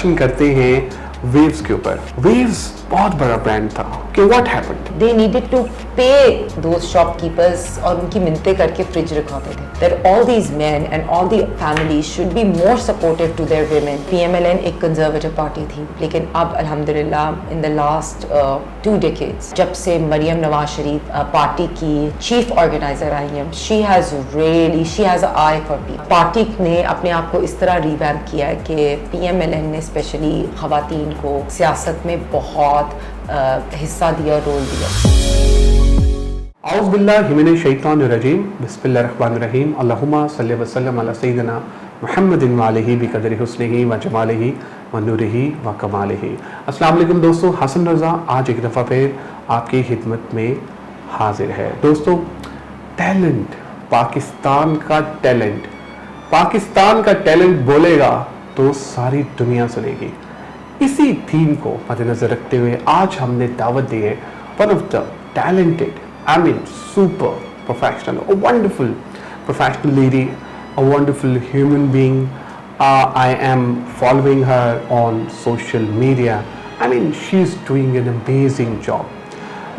Discussion करते हैं waves के ऊपर। वेव्स बहुत बड़ा ब्रांड था कि what happened? They needed to pay those shopkeepers और उनकी मिन्नतें करके फ्रिज रखवाते थे। That all these men and all the families should be more supportive to their women. PMLN एक conservative party थी, लेकिन अब अल्हम्दुलिल्लाह in the last 2 decades जब से मरियम नवाज शरीफ पार्टी की चीफ ऑर्गेनाइजर आई हैं, she has an eye for people. Party ने अपने आप को इस तरह रिवैम्प किया है कि PMLN ने स्पेशली खवातीन को सियासत में बहुत हिस्सा दिया, रोल दिया। औज़ बिल्लाहि मिनश शैतानिर रजीम, बिस्मिल्लाहिर रहमानिर रहीम, अल्लाहुम्मा सल्लि व सल्लिम अला सय्यिदिना मुहम्मदिन व आलिहि बिक़दरि हुस्निहि व जमालिहि व नूरिहि व कमालिहि। अस्सलाम वालेकुम दोस्तों, हसन रज़ा आज एक दफ़ा फिर आपकी खिदमत में हाजिर है। दोस्तों, टैलेंट, पाकिस्तान का टैलेंट बोलेगा तो सारी दुनिया सुनेगी। इसी थीम को मद्देनजर रखते हुए आज हमने दावत दी है one of the talented, super professional, a wonderful professional lady, a wonderful human being. I am following her on social media. She is doing an amazing job.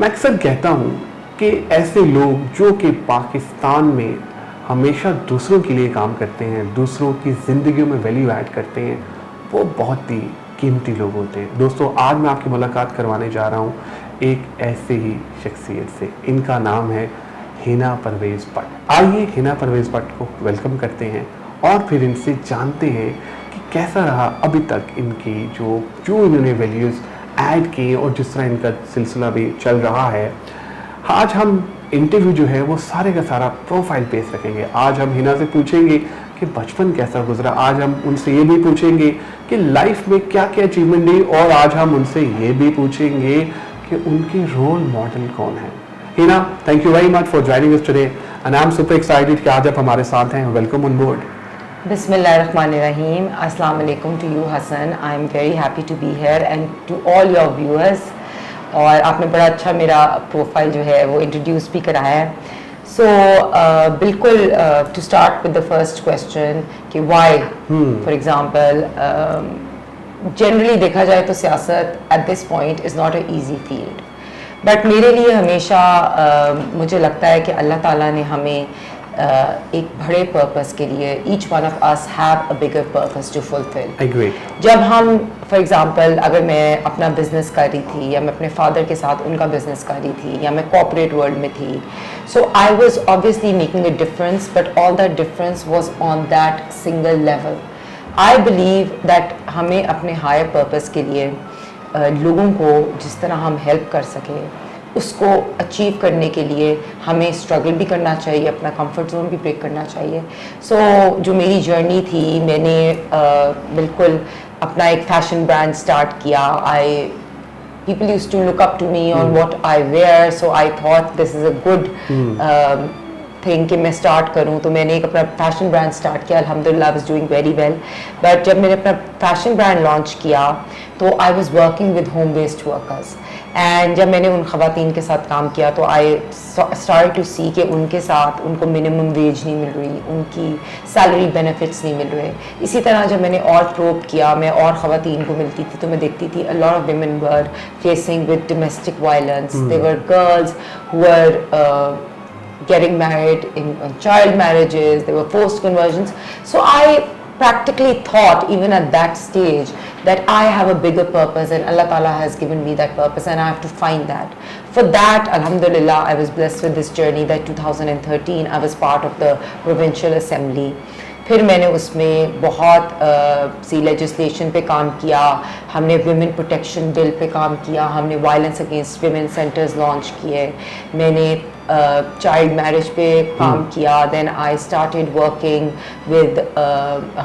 मैं अक्सर कहता हूँ कि ऐसे लोग जो कि पाकिस्तान में हमेशा दूसरों के लिए काम करते हैं, दूसरों की ज़िंदगियों में वैल्यू ऐड करते हैं, वो बहुत ही कीमती लोग होते हैं। दोस्तों, आज मैं आपकी मुलाकात करवाने जा रहा हूँ एक ऐसे ही शख्सियत से। इनका नाम है हिना परवेज़ भट्ट। आइए हिना परवेज़ भट्ट को वेलकम करते हैं और फिर इनसे जानते हैं कि कैसा रहा अभी तक इनकी जो इन्होंने वैल्यूज़ ऐड किए और जिस तरह इनका सिलसिला भी चल रहा है। आज हम इंटरव्यू जो है वो सारे का सारा प्रोफाइल बेस रखेंगे। आज हम हिना से पूछेंगे कि बचपन कैसा गुजरा, आज हम उनसे ये भी पूछेंगे कि लाइफ में क्या क्या अचीवमेंट दी, और आज हम उनसे ये भी पूछेंगे कि उनके रोल मॉडल कौन है। Hina, thank you very much for joining us today and I am super excited कि आज आप हमारे साथ हैं। Welcome on board. बिस्मिल्लाहिर्रहमानिर्रहीम, अस्सलाम वालेकुम to you Hassan. I am very happy to be here and to all your viewers. और आपने बड़ा अच्छा मेरा प्रोफाइल जो है वो इंट्रोड्यूस भी कराया है। सो बिल्कुल to start with the first question कि व्हाई, फॉर एग्जांपल जनरली देखा जाए तो सियासत at this point is not a easy field, but मेरे लिए हमेशा मुझे लगता है कि अल्लाह ताला ने हमें एक बड़े पर्पस के लिए, each one of us have a bigger purpose to fulfil. जब हम फॉर एग्जांपल अगर मैं अपना बिजनेस कर रही थी या मैं अपने फादर के साथ उनका बिजनेस कर रही थी या मैं कॉर्पोरेट वर्ल्ड में थी, so I was obviously making a difference, but all that difference was on that single level. I believe that हमें अपने हायर पर्पस के लिए लोगों को जिस तरह हम हेल्प कर सकें उसको अचीव करने के लिए हमें स्ट्रगल भी करना चाहिए, अपना कंफर्ट जोन भी ब्रेक करना चाहिए। सो जो मेरी जर्नी थी, मैंने बिल्कुल अपना एक फैशन ब्रांड स्टार्ट किया। people used to look up to me on what I wear, so I thought this is a good thing कि मैं स्टार्ट करूं, तो मैंने एक अपना फैशन ब्रांड स्टार्ट किया। अल्हम्दुलिल्लाह I was doing very well, but जब मैंने अपना फैशन ब्रांड लॉन्च किया तो I was working with home based workers, and जब मैंने उन खवातीन के साथ काम किया तो आई स्टार्ट टू सी कि उनके साथ उनको मिनिमम वेज नहीं मिल रही, उनकी सैलरी बेनिफिट्स नहीं मिल रहे। इसी तरह जब मैंने और प्रोब किया, मैं और खवातीन को मिलती थी तो मैं देखती थी अ lot of women were facing with domestic violence. They were girls who were getting married in child marriages, there were forced conversions. So I practically thought even at that stage that I have a bigger purpose and Allah Ta'ala has given me that purpose and I have to find that. For that, alhamdulillah, I was blessed with this journey that 2013 I was part of the Provincial Assembly. फिर मैंने उसमें बहुत सी legislation पे काम किया, हमने women protection bill pay काम किया, हमने violence against women centres launch किए, मैंने चाइल्ड मैरिज पे काम किया। Then I started working with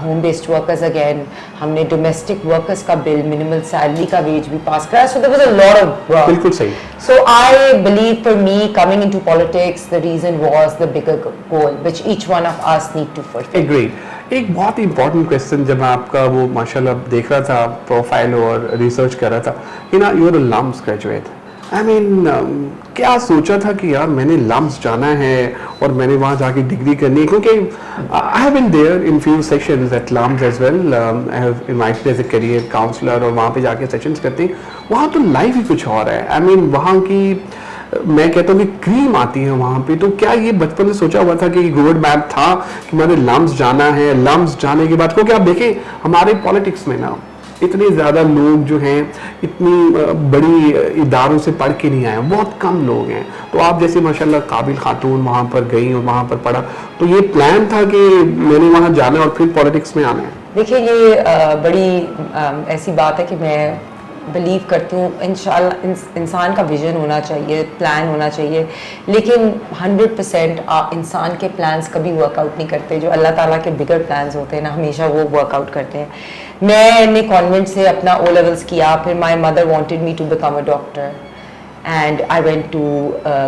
home based workers again, हमने डोमेस्टिक वर्कर्स का बिल, मिनिमल सैलरी का वेज भी पास कराया। So there was a lot of work. बिल्कुल सही। So I believe for me coming into politics, the reason was the bigger goal which each one of us need to fulfill. Agreed. एक बहुत ही important question जब मैं आपका वो माशाल्लाह देख रहा था प्रोफाइल और रिसर्च कर रहा था, you are a LUMS graduate I mean क्या सोचा था कि यार मैंने लम्स जाना है और मैंने वहाँ जाके डिग्री करनी है, क्योंकि I have been there in few sessions at LUMS as well, I have invited as a career counsellor, और वहाँ पे जाके सेशंस करते हैं, वहाँ तो लाइफ ही कुछ और है। आई मीन वहाँ की मैं कहता हूँ कि क्रीम आती है वहाँ पे। तो क्या ये बचपन में सोचा हुआ था कि रोड मैप था कि मैंने लम्स जाना है, लम्स जाने के बाद, क्योंकि आप देखें हमारे पॉलिटिक्स में ना इतने ज़्यादा लोग जो हैं इतनी बड़ी इदारों से पढ़ के नहीं आए, बहुत कम लोग हैं। तो आप जैसे माशाल्लाह काबिल खातून वहाँ पर गई और वहाँ पर पढ़ा, तो ये प्लान था कि मैंने वहाँ जाना और फिर पॉलिटिक्स में आना है? देखिए ये बड़ी ऐसी बात है कि मैं बिलीव करती हूँ इंशाल्लाह इंसान का विजन होना चाहिए, प्लान होना चाहिए, लेकिन 100% इंसान के प्लान्स कभी वर्कआउट नहीं करते। जो अल्लाह ताला के बिगर प्लान्स होते हैं ना, हमेशा वो वर्कआउट करते हैं। मैंने कॉन्वेंट से अपना ओ लेवल्स किया, फिर my mother wanted me to become a doctor and I went to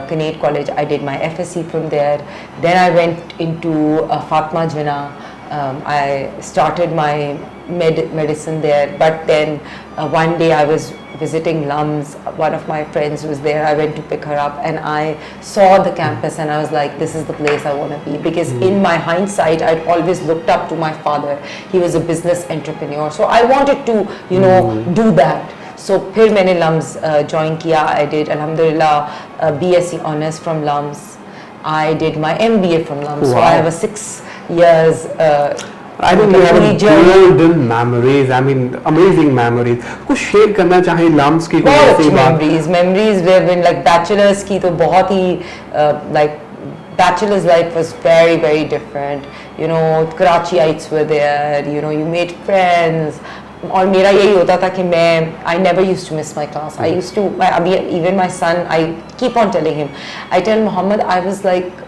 Kinnaird College. I did my FSc from there. Then I went into Fatma Jinnah. I started my medicine there. But then one day I was visiting LUMS. One of my friends was there. I went to pick her up and I saw the campus and I was like, this is the place I want to be. Because in my hindsight, I'd always looked up to my father. He was a business entrepreneur. So I wanted to, you know, do that. So फिर मैंने lumps join किया. I did alhamdulillah BSc honors from LUMS. I did my MBA from LUMS. So I have a 6 years I think you have golden memories. I mean, amazing memories. कुछ share करना चाहे lumps की कोई ऐसी बात? memories were when like bachelors की तो बहुत ही like bachelor's life was very different. You know, Karachiites were there. You know, you made friends. और मेरा यही होता था कि मैं I never used to miss my class. I used to अभी even my son, I keep on telling him. I tell Muhammad I was like,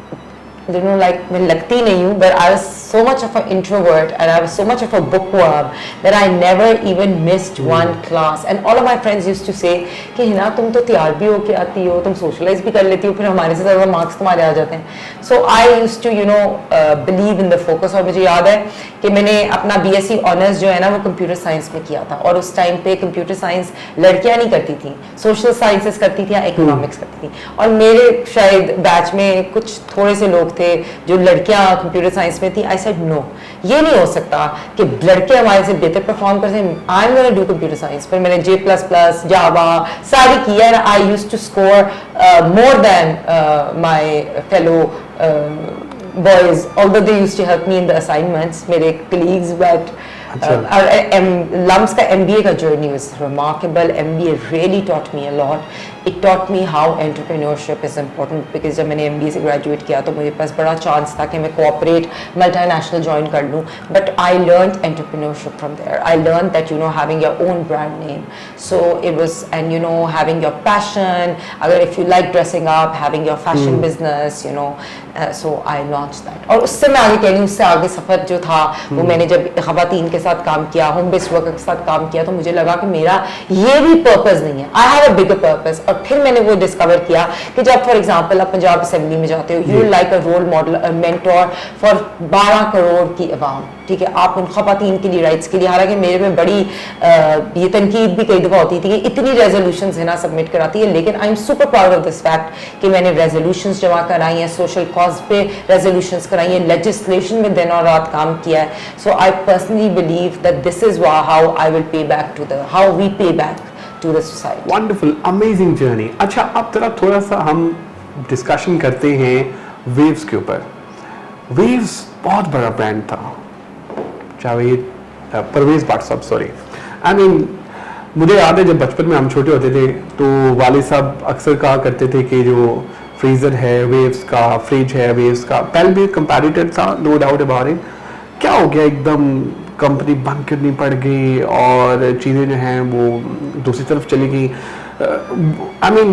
you know, like मैं लगती नहीं हूँ, but I was so much of an introvert and I was so much of a bookworm that I never even missed one class. And all of my friends used to say कि हिना तुम तो तैयार भी होके आती हो, तुम socialize भी कर लेती हो, फिर हमारे से ज़्यादा marks तुम्हारे आ जाते हैं. So I used to, you know, believe in the focus. और मुझे याद है कि मैंने अपना BSc honors जो है ना वो computer science में किया था, और उस time पे computer science लड़कियाँ नहीं करती थी, social sciences करती थी या economics करती थी. और मेरे शायद बैच में कुछ थोड़े से लोग थे जो लड़कियां कंप्यूटर साइंस में थी. आई सेड नो, ये नहीं हो सकता कि लड़के हमारे से बेहतर परफॉर्म करते हैं. I am gonna do computer science. फिर मैंने J++, जावा सारी की है. I used to score more than my fellow boys, although they used to help me in the assignments, मेरे colleagues, but LUMS का MBA का journey was remarkable. MBA really taught me a lot. It taught me how entrepreneurship is important, because जब मैंने MBA से graduate किया तो मुझे पास बड़ा chance था कि मैं corporate multinational join कर लूँ. But I learned entrepreneurship from there. I learned that, you know, having your own brand name. So it was, and you know, having your passion. अगर if you like dressing up, having your fashion business, you know. So I launched that. और उससे मैं आगे कह रही हूँ, उससे आगे सफ़र जो था वो मैंने जब ख़वातीन के साथ काम किया, होम बेस्ड वर्कर के साथ काम किया, तो मुझे लगा कि मेरा ये भी पर्पस नहीं है. I have a bigger purpose. और फिर मैंने वो डिस्कवर किया कि जब फॉर एग्जांपल आप पंजाब असेंबली में जाते हो, you like a role model, a mentor for 12 crore की अवाम. ठीक है, आप उन ख़वातीन के लिए, राइट्स के लिए, हालांकि मेरे में बड़ी ये तनकीद भी कई दफ़ा होती थी कि इतनी रेजोल्यूशंस है ना सबमिट कराती है, लेकिन आई am super proud of this fact कि मैंने रेजोल्यूशंस जमा कराई हैं, सोशल कॉज पे रेजोल्यूशंस कराई हैं, लेजिस्लेशन में दिन और रात काम किया है. So I personally believe that this is how I will pay back to the, how we pay back to the society. Wonderful, amazing journey. अच्छा, अब तरह थोड़ा सा हम डिस्कशन करते हैं वेव्स के ऊपर. वेव्स बहुत बड़ा ब्रांड था. जावेद परवेज भट्ट साहब, सॉरी, आई मीन मुझे याद है जब बचपन में हम छोटे होते थे तो वालिद साहब अक्सर कहा करते थे कि जो फ्रीज़र है वेव्स का, फ्रिज है वेव्स का, पहले भी कंपैरेटर था, नो डाउट अबाउट इट. क्या हो गया, एकदम कंपनी बंद करनी पड़ गई और चीज़ें जो हैं वो दूसरी तरफ चली गई. आई मीन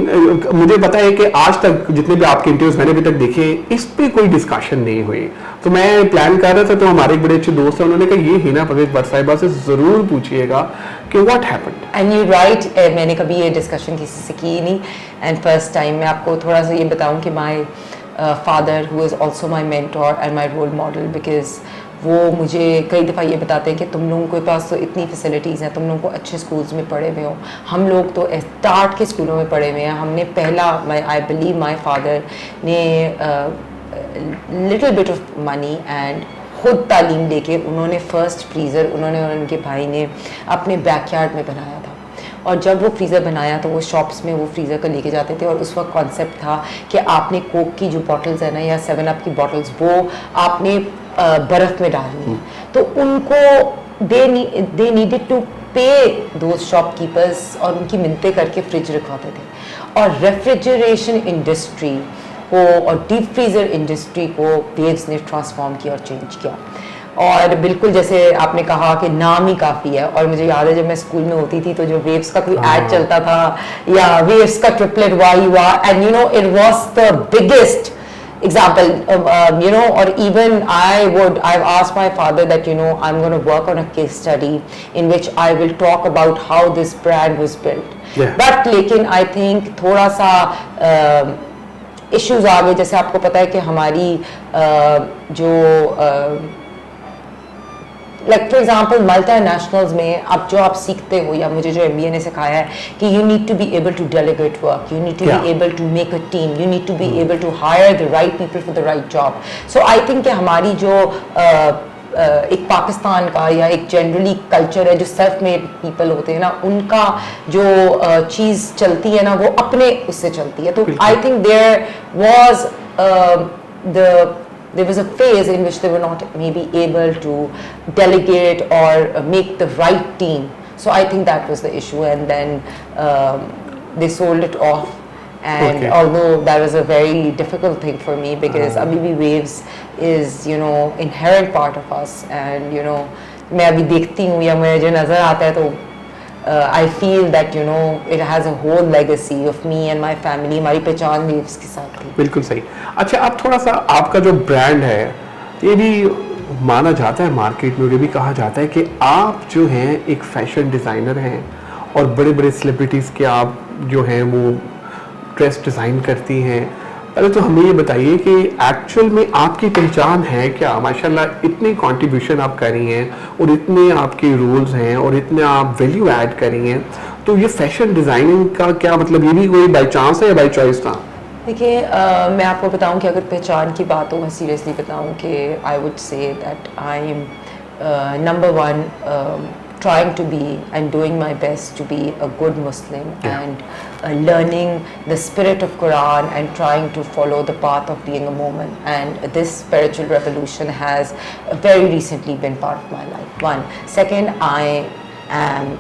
मुझे पता है कि आज तक जितने भी आपके इंटरव्यूज मैंने अभी तक देखे, इस पे कोई डिस्कशन नहीं हुई. तो मैं प्लान कर रहा था, तो हमारे एक बड़े अच्छे दोस्त हैं, उन्होंने कहा ये हिना परवेज भट्ट साहिबा से ज़रूर पूछिएगा कि what happened. And you right, मैंने कभी ये डिस्कशन किसी से की नहीं. एंड फर्स्ट टाइम मैं आपको थोड़ा सा ये बताऊँ कि माई father, who is also my mentor and my role model, because वो मुझे कई दफ़ा ये बताते हैं कि तुम लोगों के पास तो इतनी फैसिलिटीज़ हैं, तुम लोगों को अच्छे स्कूल्स में पढ़े हुए हो, हम लोग तो स्टार्ट के स्कूलों में पढ़े हुए हैं। हमने पहला आई बिलीव माई फादर ने little bit of money and खुद तालीम लेके उन्होंने फ़र्स्ट फ्रीज़र उन्होंने और उनके भाई ने अपने बैकयार्ड में बनाया था। और जब वो फ्रीज़र बनाया तो वो शॉप्स में वो फ्रीज़र को लेके जाते थे और उस वक्त कॉन्सेप्ट था कि आपने कोक की जो बॉटल्स है ना या 7 अप की बॉटल्स वो आपने बर्फ़ में डालनी है। तो उनको दे नीडेड टू पे दो शॉपकीपर्स और उनकी मिन्नतें करके फ्रिज रखवाते थे। और रेफ्रिजरेशन इंडस्ट्री को और डीप फ्रीज़र इंडस्ट्री को वेव्स ने ट्रांसफॉर्म किया और चेंज किया। और बिल्कुल जैसे आपने कहा कि नाम ही काफ़ी है। और मुझे याद है जब मैं स्कूल में होती थी तो जो वेव्स का कोई ऐड चलता था या वेव्स का ट्रिपलेट वाई हुआ and you no it was the biggest example you know, or even I've asked my father that, you know, I'm going to work on a case study in which I will talk about how this brand was built. But लेकिन I think थोड़ा सा issues आ गए। जैसे आपको पता है कि हमारी जो लाइक फॉर एग्जाम्पल मल्टीनेशनल्स में अब जो आप सीखते हो या मुझे जो MBA ने सिखाया है कि you need to be able to delegate work, you need to be able to make a team, you need to be able to hire the right people for the right job. So I think कि हमारी जो एक पाकिस्तान का या एक generally culture है जो self made people होते हैं ना, उनका जो चीज़ चलती है ना वो अपने उससे चलती है। तो I think there was a phase in which they were not maybe able to delegate or make the right team. So I think that was the issue, and then they sold it off. And although that was a very difficult thing for me because Abibi Waves is, you know, inherent part of us, and you know, मैं अभी देखती हूँ या मुझे जो नज़र आता है तो I feel that, you know, it has a whole legacy of me and my family. हमारी पहचान वेव्स के साथ थी। बिल्कुल सही। अच्छा, आप थोड़ा सा आपका जो ब्रांड है ये भी माना जाता है मार्केट में, ये भी कहा जाता है कि आप जो हैं एक फैशन डिज़ाइनर हैं और बड़े बड़े सेलिब्रिटीज़ के आप जो हैं वो ड्रेस डिज़ाइन करती हैं। पहले तो हमें ये बताइए कि एक्चुअल में आपकी पहचान है क्या? माशाल्लाह इतनी कंट्रीब्यूशन आप कर रही हैं और इतने आपके रोल्स हैं और इतने आप वैल्यू ऐड कर रही हैं, तो ये फैशन डिज़ाइनिंग का क्या मतलब, ये भी कोई बाई चांस है या बाई चॉइस था? देखिए मैं आपको बताऊं कि अगर पहचान की बात हो, मैं सीरियसली बताऊं कि I would say that I am number one trying to be and doing my best to be a good Muslim and learning the spirit of Quran and trying to follow the path of being a Mu'min. And this spiritual revolution has very recently been part of my life. One. Second, I am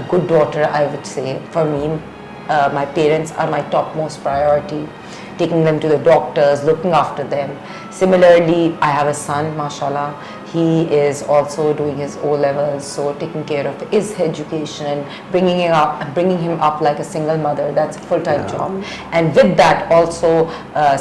a good daughter, I would say. For me, my parents are my topmost priority. Taking them to the doctors, looking after them. Similarly, I have a son, mashallah. He is also doing his O-levels, so taking care of his education, bringing him up like a single mother. That's a full-time job. And with that also,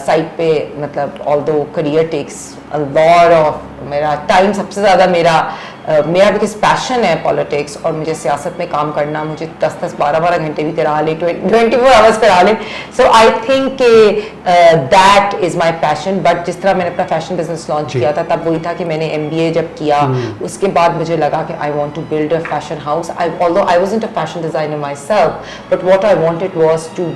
side पे मतलब although career takes a lot of मेरा time, सबसे ज़्यादा मेरा because passion है politics और मुझे सियासत में काम करना, मुझे 10-10, 12-12 घंटे भी करा ले, 24 आवर्स करा ले। So I think that is my passion. But जिस तरह मैंने अपना फैशन बिजनेस लॉन्च किया था तब वही था कि मैंने MBA जब किया उसके बाद मुझे लगा कि I want to build a fashion house. Although I wasn't a fashion designer myself, but what I wanted was to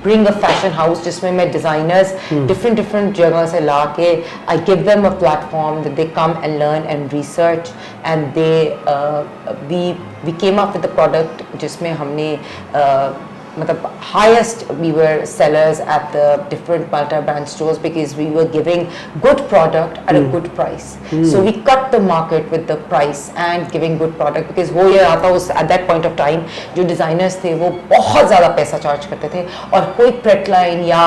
bring a fashion house जिसमें मैं designers different जगह से ला के I give them a platform that they come and learn and research and they we came up with the product जिसमें हमने मतलब highest we were sellers at the different multi-brand stores because we were giving good product at a good price. So we cut the market with the price and giving good product because हो ये आता उस at that point of time जो designers थे वो बहुत ज़्यादा पैसा चार्ज करते थे और कोई प्रेट लाइन या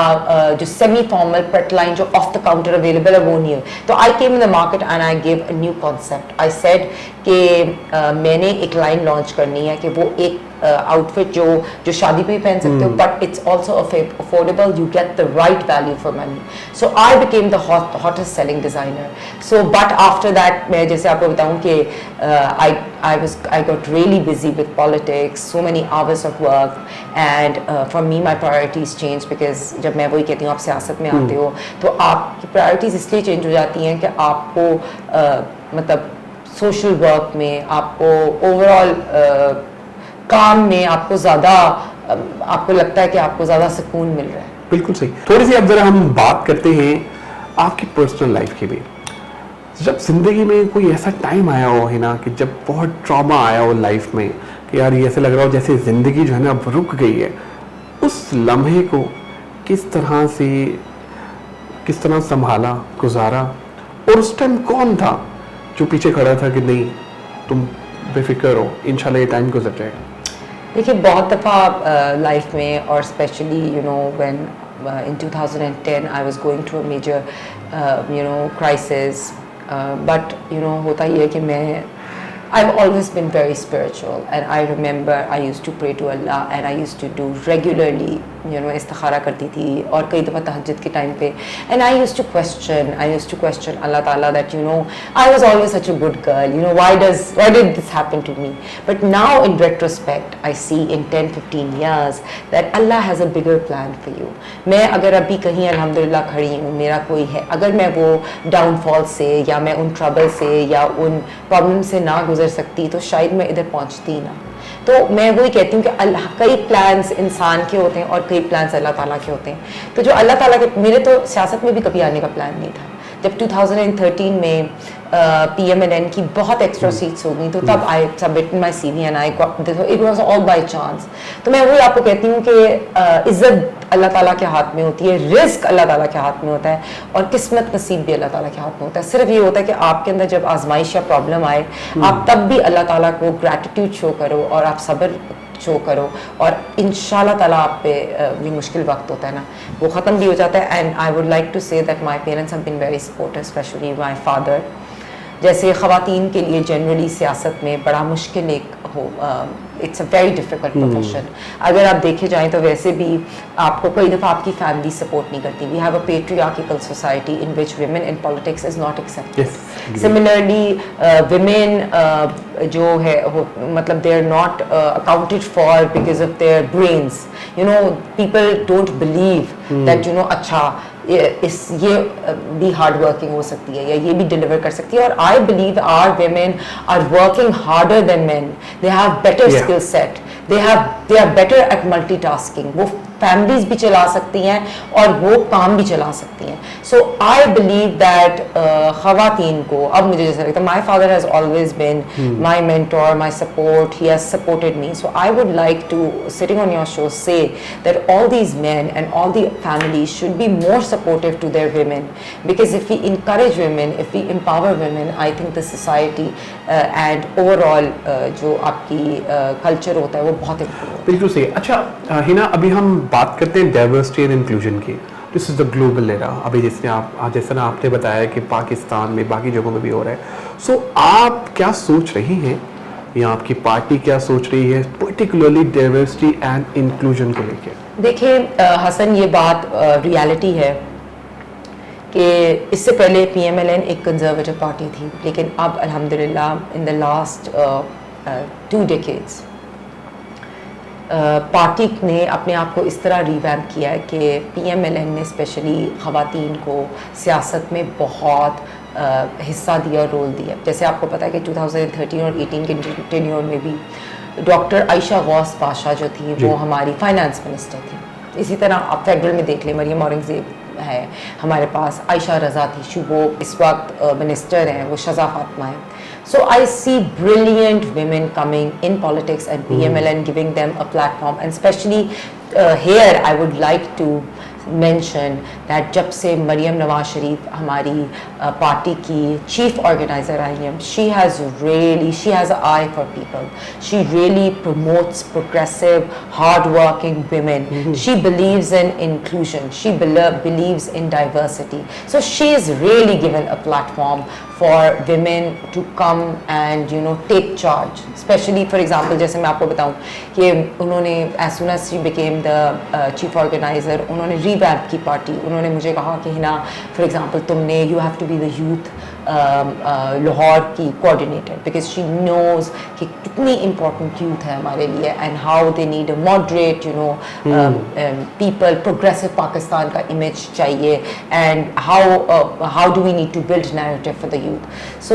जो सेमी फॉर्मल प्रेट लाइन जो ऑफ द काउंटर अवेलेबल है वो नहीं है। तो I came in the market and I gave a new concept. I said कि मैंने एक लाइन लॉन्च करनी है कि वो एक आउटफिट जो शादी पे पहन सकते हो but it's also affordable, you get the right value for money. So I became the hottest selling designer. So but after that मैं जैसे आपको बताऊँ कि I got really busy with politics, so many hours of work, and for me my priorities changed because जब मैं वही कहती हूँ आप सियासत में आते हो तो आपकी प्रायोरिटीज़ इसलिए चेंज हो जाती हैं कि आपको मतलब सोशल वर्क में, आपको ओवरऑल काम में आपको ज़्यादा आपको लगता है कि आपको ज़्यादा सुकून मिल रहा है? बिल्कुल सही। थोड़ी सी अब जरा हम बात करते हैं आपकी पर्सनल लाइफ की भी। जब जिंदगी में कोई ऐसा टाइम आया हो है ना कि जब बहुत ट्रॉमा आया हो लाइफ में कि यार ये ऐसे लग रहा हो जैसे ज़िंदगी जो है ना अब रुक गई है, उस लम्हे को किस तरह संभाला, गुजारा, और उस टाइम कौन था जो पीछे खड़ा था कि नहीं तुम बेफिक्र हो, इंशाल्लाह ये टाइम गुजर जाएगा? देखिए बहुत दफ़ा लाइफ में, और specially you know when in 2010 I was going through a major crisis, but होता ये है कि मैं I've always been very spiritual, and I remember I used to pray to Allah, and I used to do regularly इस्तिखारा करती थी, और कई दफ़ा तहज्जुद के टाइम पे, and I used to question Allah Ta'ala that I was always such a good girl, why did this happen to me? But now in retrospect I see in 10-15 years that Allah has a bigger plan for you. मैं अगर अभी कहीं अल्हम्दुलिल्लाह खड़ी हूँ, मेरा कोई है, अगर मैं वो डाउनफॉल से या मैं उन ट्रबल से या उन प्रॉब्लम से ना गुजर सकती तो शायद मैं इधर पहुँचती ना। तो मैं वही कहती हूँ कि अल्लाह, कई प्लान्स इंसान के होते हैं और कई प्लान्स अल्लाह ताला के होते हैं। तो जो अल्लाह ताला के, मेरे तो सियासत में भी कभी आने का प्लान नहीं था। जब 2013 में PMLN की बहुत एक्स्ट्रा सीट्स हो गई तो तब I submitted my CV and I got, it was all by chance. तो मैं वही आपको कहती हूँ कि इज्जत अल्लाह ताला के हाथ में होती है, रिस्क अल्लाह ताला के हाथ में होता है, और किस्मत नसीब भी अल्लाह ताला के हाथ में होता है। सिर्फ ये होता है कि आपके अंदर जब आजमाइश या प्रॉब्लम आए, आप तब भी अल्लाह ताला को ग्रैटिट्यूड शो करो और आप सब्र शो करो, और इंशाल्लाह ताला आप पे ये मुश्किल वक्त होता है ना वो ख़त्म भी हो जाता है। And I would like to say that my parents have been very supportive, specially my father. जैसे ख़वातीन के लिए जनरली सियासत में बड़ा मुश्किल it's a very difficult profession. अगर आप देखे जाएं तो वैसे भी आपको कई दफ़ा आपकी फैमिली सपोर्ट नहीं करती। We have a patriarchal society in which women in politics is not accepted. Similarly women जो है मतलब they are not accounted for because of their brains, people don't believe that अच्छा ये भी हार्ड वर्किंग हो सकती है या ये भी डिलीवर कर सकती है। और I believe our women are working harder than men. They have better skill set. They are better at multitasking. वो फैमिलीज भी चला सकती हैं और वो काम भी चला सकती हैं। सो आई बिलीव दैट ख़वातीन को, अब मुझे जैसा लगता है, my father has always been my mentor, my support, he has supported me. So I would like to, sitting on your show, say that all these men and all the families should be more supportive to their women, because if we encourage women, if we empower women, I think the society and overall जो आपकी culture होता है वो बहुत improve होता है। बिल्कुल सही। अच्छा हिना, अभी हम बात करते हैं डाइवर्सिटी एंड इंक्लूजन की। This is the global era. अभी जैसे ना आपने बताया कि पाकिस्तान में, बाकी जगहों में भी हो रहा है। सो आप क्या सोच रही हैं या आपकी पार्टी क्या सोच रही है पर्टिकुलरली डाइवर्सिटी एंड इंक्लूजन को लेकर? देखिए हसन, ये बात रियलिटी है कि इससे पहले PMLN एक कंजर्वेटिव पार्टी थी, लेकिन अब अल्हम्दुलिल्लाह in the last 2 decades party ने अपने आप को इस तरह रिवैम्प किया है कि PMLN ने स्पेशली ख़वातीन को सियासत में बहुत हिस्सा दिया और रोल दिया। जैसे आपको पता है कि 2013 और 18 के टेन्योर में भी डॉक्टर आयशा गौस पाशा जो थी वो हमारी फाइनेंस मिनिस्टर थी। इसी तरह आप फेडरल में देख लें, मरियम औरंगज़ेब है हमारे पास, आयशा रज़ा थी, वो इस वक्त मिनिस्टर हैं, वो शज़ा फातिमा है। So I see brilliant women coming in politics and PMLN giving them a platform, and especially here I would like to mention that जब से मरियम नवाज शरीफ हमारी पार्टी की चीफ ऑर्गेनाइजर आई हैं, she has an eye for people. She really promotes progressive, hard-working women. She believes in inclusion. She believes in diversity. So she is really given a platform for women to come and take charge. Especially for example, जैसे मैं आपको बताऊं कि उन्होंने as soon as she became the chief organizer, उन्होंने revamp की party. उन्होंने मुझे कहा कि हिना फॉर एग्जांपल तुमने you have to be the youth Lahore की कोऑर्डिनेटर, बिकॉज शी नोज कि कितनी इम्पोर्टेंट यूथ है हमारे लिए and how they need a moderate people, progressive Pakistan का इमेज चाहिए and how do we need to build narrative for the youth. So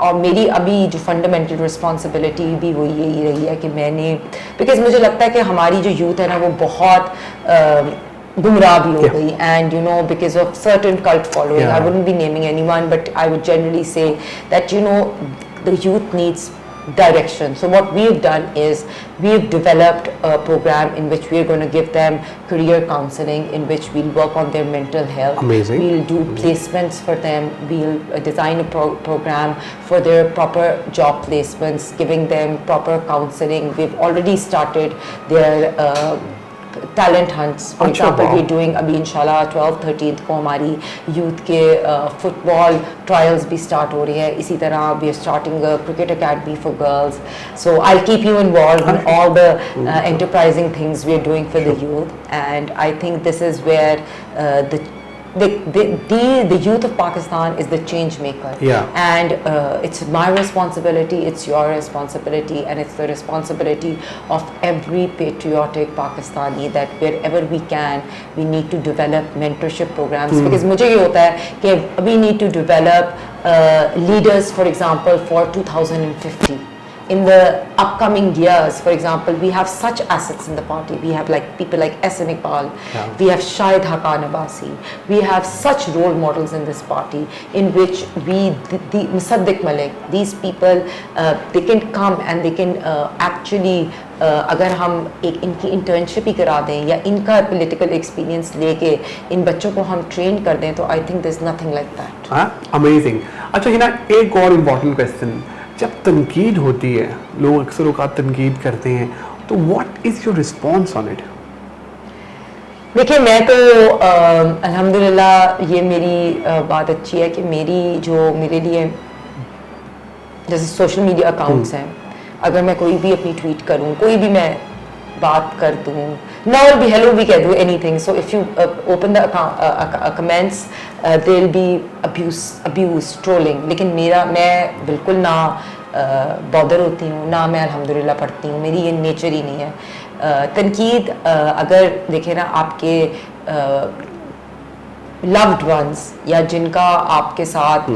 और मेरी अभी जो फंडामेंटल रिस्पॉन्सिबिलिटी भी वो यही रही है कि मैंने, बिकॉज मुझे लगता है कि हमारी जो यूथ है ना वो बहुत गुमराह भी हो गई, and because of certain cult following, I wouldn't be naming anyone, but I would generally say that the youth needs direction. So what we've done is we've developed a program in which we're going to give them career counseling, in which we'll work on their mental health. Amazing. We'll do placements for them. We'll design a program for their proper job placements, giving them proper counseling. We've already started their talent hunts. For example, we're doing अभी इंशाल्लाह 12-13 को हमारी youth के football trials भी start हो रही है। इसी तरह we are starting a cricket academy for girls. So I'll keep you involved in all the enterprising things we're doing for the youth, and I think this is where the youth of Pakistan is the change maker. And it's my responsibility, it's your responsibility, and it's the responsibility of every patriotic Pakistani that wherever we can, we need to develop mentorship programs. Because मुझे ये होता है कि we need to develop leaders, for example, for 2050. In the upcoming years, for example, we have such assets in the party. We have like people like Ehsan Iqbal, we have Shahid Haqqan Abbasi, we have such role models in this party in which the Musaddiq Malik, these people, they can come and they can actually अगर हम एक इनकी internship ही करा दें या इनका political experience लेके इन बच्चों को हम ट्रेन कर दें, तो I think there is nothing like that. Amazing. अच्छा हिना, एक और इम्पॉर्टेंट क्वेश्चन, जब तनकीद होती है, लोग अक्सर औकात तनकीद करते हैं, तो what is your response on it? देखिए, मैं तो अल्हम्दुलिल्लाह ये मेरी बात अच्छी है कि मेरे लिए जैसे सोशल मीडिया अकाउंट्स हैं, अगर मैं कोई भी अपनी ट्वीट करूं, कोई भी मैं बात कर दूं, नॉट भी हेलो भी कह दूं, anything, so if you open the comments there will be abuse, trolling, लेकिन मैं बिल्कुल ना बॉदर होती हूँ, ना मैं अल्हम्दुलिल्लाह पढ़ती हूँ, मेरी ये नेचर ही नहीं है। तनकीद अगर देखें ना, आपके लव्ड वंस या जिनका आपके साथ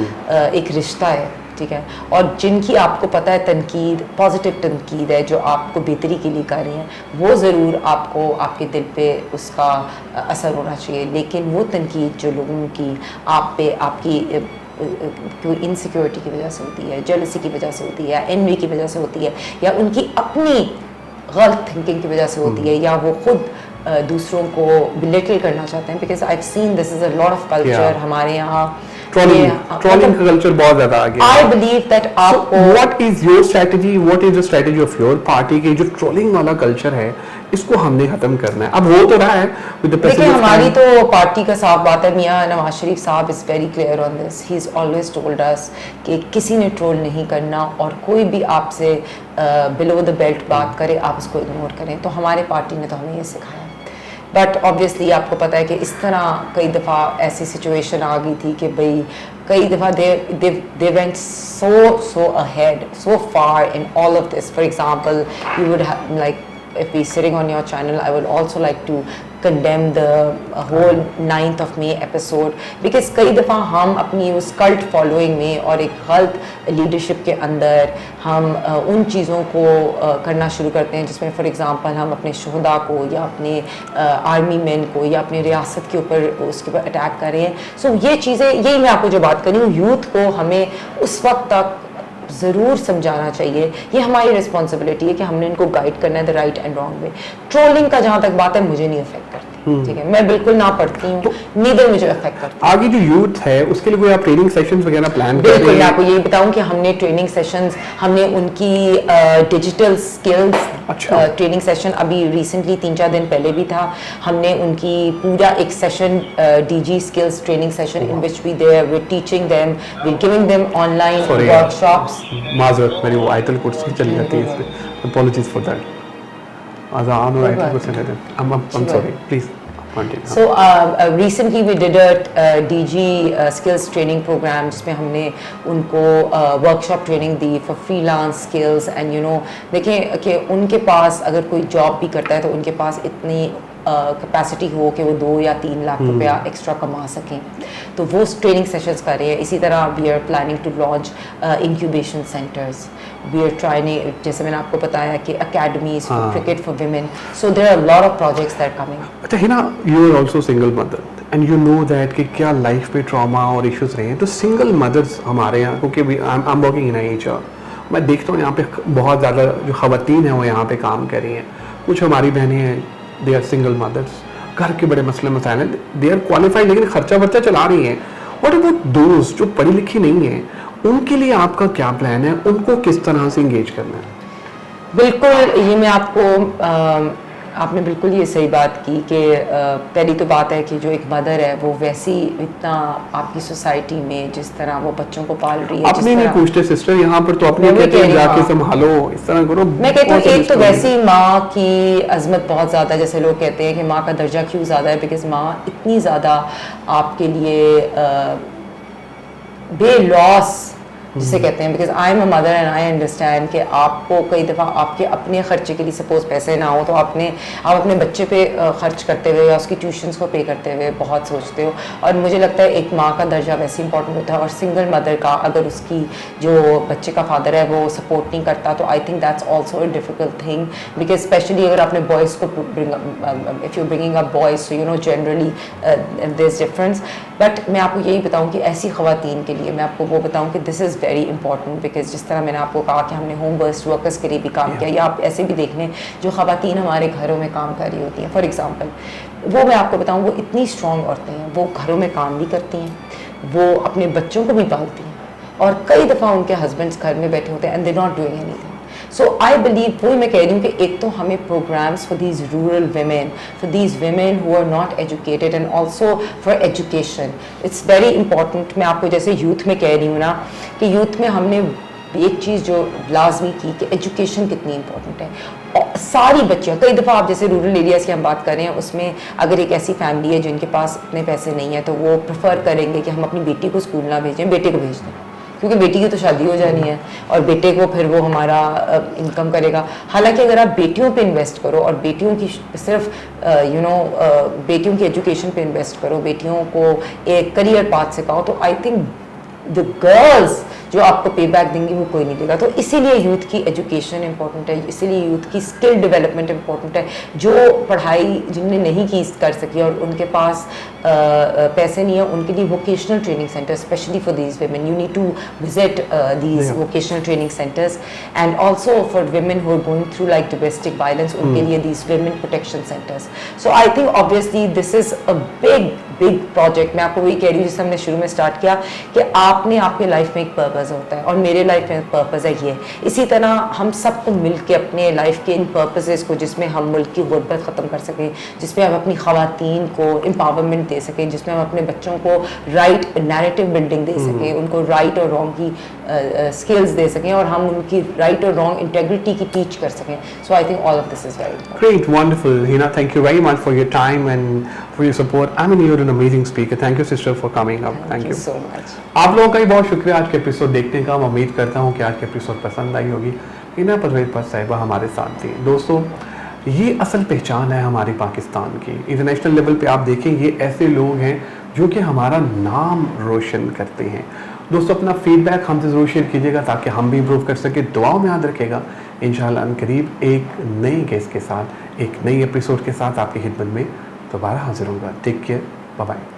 एक रिश्ता है, ठीक है, और जिनकी आपको पता है तनकीद पॉजिटिव तनकीद है जो आपको बेहतरी के लिए कर रही हैं, वो ज़रूर आपको आपके दिल पे उसका असर होना चाहिए। लेकिन वो तनकीद जो लोगों की आप पे आपकी कोई इनसिक्योरिटी की वजह से होती है, जेलसी की वजह से होती है, एनवी की वजह से होती है, या उनकी अपनी गलत थिंकिंग की वजह से होती है, या वो खुद दूसरों को बिलिटल करना चाहते हैं, because I have seen this is a lot of culture हमारे यहाँ। ट्रोलिंग का कल्चर बहुत ज्यादा आ गया। I believe that आपको what is your strategy, what is the strategy of your party के जो ट्रोलिंग वाला कल्चर है, इसको हमने खत्म करना है। अब हो तो रहा है with the देखिए, हमारी तो पार्टी का साफ बात है, मियां नवाज शरीफ साहब is very clear on this, he is always told us कि किसी ने ट्रोल नहीं करना, और कोई भी आपसे बिलो द बेल्ट बात करे आप उसको इग्नोर करें। तो हमारे पार्टी ने तो हमें ये सिखाया, बट ऑब्वियसली आपको पता है कि इस तरह कई दफ़ा ऐसी सिचुएशन आ गई थी कि भाई कई दफ़ा they went so ahead, so far in all of this. For example, you would have, like, if we're sitting on your channel, I would also like to condemn the whole 9th of May episode, because कई दफ़ा हम अपनी उस cult following में और एक गलत leadership के अंदर हम उन चीज़ों को करना शुरू करते हैं जिसमें फॉर एग्ज़ाम्पल हम अपने शोहदा को या अपने आर्मी मैन को या अपने रियासत के ऊपर उसके ऊपर अटैक कर रहे हैं। सो ये चीज़ें, यही मैं आपको जो बात कर रही हूँ, यूथ को हमें उस वक्त तक ज़रूर समझाना चाहिए, ये हमारी रिस्पॉन्सिबिलिटी है कि हमने इनको गाइड करना है the right and wrong way. Trolling का जहाँ तक बात है, मुझे नहीं अफेक्ट करती, ठीक है, मैं बिल्कुल ना पढ़ती हूँ, नीदर मुझे अफेक्ट करती। आगे जो यूथ है उसके लिए कोई आप ट्रेनिंग सेशंस वगैरह प्लान कर रहे हैं? बिल्कुल, मैं आपको यही बताऊं कि हमने ट्रेनिंग सेशंस, हमने उनकी डिजिटल स्किल्स ट्रेनिंग सेशन अभी रिसेंटली 3-4 दिन पहले भी था, हमने उनकी पूरा एक session digi skills training session in which we we teaching them, we giving them online workshops. माजरत, मेरी वो आयतल कुर्सी चली जाती है इसमें, अपॉलॉजीज फॉर दैट। अजान हो रहा है कोई कुछ नहीं I'm sorry please continue. So recently we did a DG skills training program जिसमें हमने उनको workshop training the for freelance skills and you know देखें कि उनके पास अगर कोई जॉब भी करता है तो उनके पास इतनी कैपेसिटी हो कि वो 2 या 3 लाख रुपया एक्स्ट्रा कमा सकें, तो वो ट्रेनिंग सेशंस कर रहे हैं. इसी तरह we are planning to launch incubation centres. We are trying, जैसे मैंने आपको बताया कि academies for cricket for women. So there are lot of projects that coming. अच्छा Hina, you are also single mother and you know that कि क्या life पे trauma और इश्यूज रहे हैं. तो सिंगल मदर्स हमारे यहाँ, क्योंकि I am working in HR, मैं देखता हूँ यहाँ पे बहुत ज़्यादा जो ख़वातीन हैं वो यहाँ पे काम कर रही हैं. कुछ हमारी बहनें हैं, दे आर सिंगल मदर्स, घर के बड़े मसले मसाइल हैं, दे आर क्वालिफाइड लेकिन खर्चा वर्चा चला रही हैं. व्हाट अबाउट दोस्त जो पढ़ी लिखी नहीं है, उनके लिए आपका क्या प्लान है, उनको किस तरह से इंगेज करना है? बिल्कुल, ये मैं आपको आपने बिल्कुल ये सही बात की कि पहली तो बात है कि जो एक मदर है वो वैसी इतना आपकी सोसाइटी में जिस तरह वो बच्चों को पाल रही है, अपने नहीं पूछते सिस्टर यहाँ पर, तो अपने कहते हैं जाके संभालो, इस तरह करो. मैं कहती हूँ एक तो वैसी माँ की अजमत बहुत ज़्यादा, जैसे लोग कहते हैं कि माँ का दर्जा क्यों ज़्यादा है, बिकॉज माँ इतनी ज़्यादा आपके लिए बेलॉस जिसे कहते हैं, because I am a mother and I understand कि आपको कई दफ़ा आपके अपने खर्चे के लिए सपोज पैसे ना हो तो आप अपने बच्चे पे खर्च करते हुए या उसकी ट्यूशन्स को पे करते हुए बहुत सोचते हो. और मुझे लगता है एक माँ का दर्जा वैसे इंपॉर्टेंट होता है, और सिंगल मदर का अगर उसकी जो बच्चे का फादर है वो सपोर्ट नहीं करता तो I think that's also a difficult thing, because specially अगर आपने बॉयज़ को if you bringing up boys, so you know generally there is difference. But मैं आपको यही बताऊँ कि ऐसी ख़वातीन के लिए मैं आपको वो बताऊँ कि this is very important, because जिस तरह मैंने आपको कहा कि हमने होम बेस्ड वर्कर्स के लिए भी काम किया, या आप ऐसे भी देख लें जो ख़वातीन हमारे घरों में काम कर रही होती हैं. फॉर एग्जांपल, वो मैं आपको बताऊं, वो इतनी स्ट्रॉन्ग औरतें हैं, वो घरों में काम भी करती हैं, वो अपने बच्चों को भी पालती हैं, और कई दफ़ा उनके हस्बैंड्स घर में बैठे होते हैं and they not doing anything. So I believe, वही मैं कह रही हूँ कि एक तो हमें programs for these rural women, for these women who are not educated, and also for education. It's very important. मैं आपको जैसे यूथ में कह रही हूँ ना कि यूथ में हमने एक चीज़ जो लाजमी की कि एजुकेशन कितनी इंपॉर्टेंट है. और सारी बच्चियाँ, कई दफ़ा आप जैसे रूरल एरियाज़ की हम बात कर रहे हैं, उसमें अगर एक ऐसी फैमिली है जिनके पास इतने पैसे नहीं है तो वो प्रेफर करेंगे कि हम अपनी बेटी को स्कूल ना भेजें, बेटे को भेज दें, क्योंकि बेटी की तो शादी हो जानी है और बेटे को फिर वो हमारा इनकम करेगा. हालांकि अगर आप बेटियों पे इन्वेस्ट करो और बेटियों की सिर्फ बेटियों की एजुकेशन पे इन्वेस्ट करो, बेटियों को एक करियर पाथ सिखाओ, तो आई थिंक द गर्ल्स जो आपको पे बैक देंगी वो कोई नहीं देगा. तो इसीलिए यूथ की एजुकेशन इंपॉर्टेंट है, इसीलिए यूथ की स्किल डेवलपमेंट इंपॉर्टेंट है. जो पढ़ाई जिनने नहीं की कर सकी और उनके पास पैसे नहीं है, उनके लिए vocational training centre, specially for these women, you need to visit these vocational training centres. And also for women who are going through like domestic violence, उनके लिए these women protection centres. So I think obviously this is a big project. मैं आपको वही कह रही हूँ जिससे हमने शुरू में स्टार्ट किया कि आपने आपके लाइफ में एक पर्पस होता है, और मेरे लाइफ में पर्पस है ये. इसी तरह हम सबको मिल के अपने लाइफ के इन पर्पसेस को, जिसमें हम मुल्क की गुर्बत ख़त्म कर सकें, जिसमें हम अपनी ख़वातीन को एम्पावरमेंट दे सकें, जिसमें हम अपने बच्चों को राइट नैरेटिव बिल्डिंग दे सकें, उनको राइट और रॉन्ग की स्किल्स दे सकें, और हम उनकी राइट और रॉन्ग इंटेग्रिटी की टीच कर सकें. So I think all of this is very great, wonderful. Hina, thank you very much for your time and for your support. I mean, you are an amazing speaker. Thank you sister for coming up. Thank you so much. आप लोगों का भी बहुत शुक्रिया आज के episode देखने का. मैं उम्मीद करता हूँ कि आज के एपिसोड पसंद आई होगी. हिना परवेज़ भट्ट साहिबा हमारे साथ थी. दोस्तों, ये असल पहचान है हमारी पाकिस्तान की. इंटरनेशनल लेवल पे आप देखें, ये ऐसे लोग हैं जो कि हमारा नाम रोशन करते हैं. दोस्तों, अपना फीडबैक हमसे ज़रूर शेयर कीजिएगा ताकि हम भी इम्प्रूव कर सकें. दुआओं में याद रखेगा. इंशाल्लाह अनकरीब एक नई गेस्ट के साथ, एक नई एपिसोड के साथ आपकी खिदमत में दोबारा हाजिर होगा. Take care, bye bye.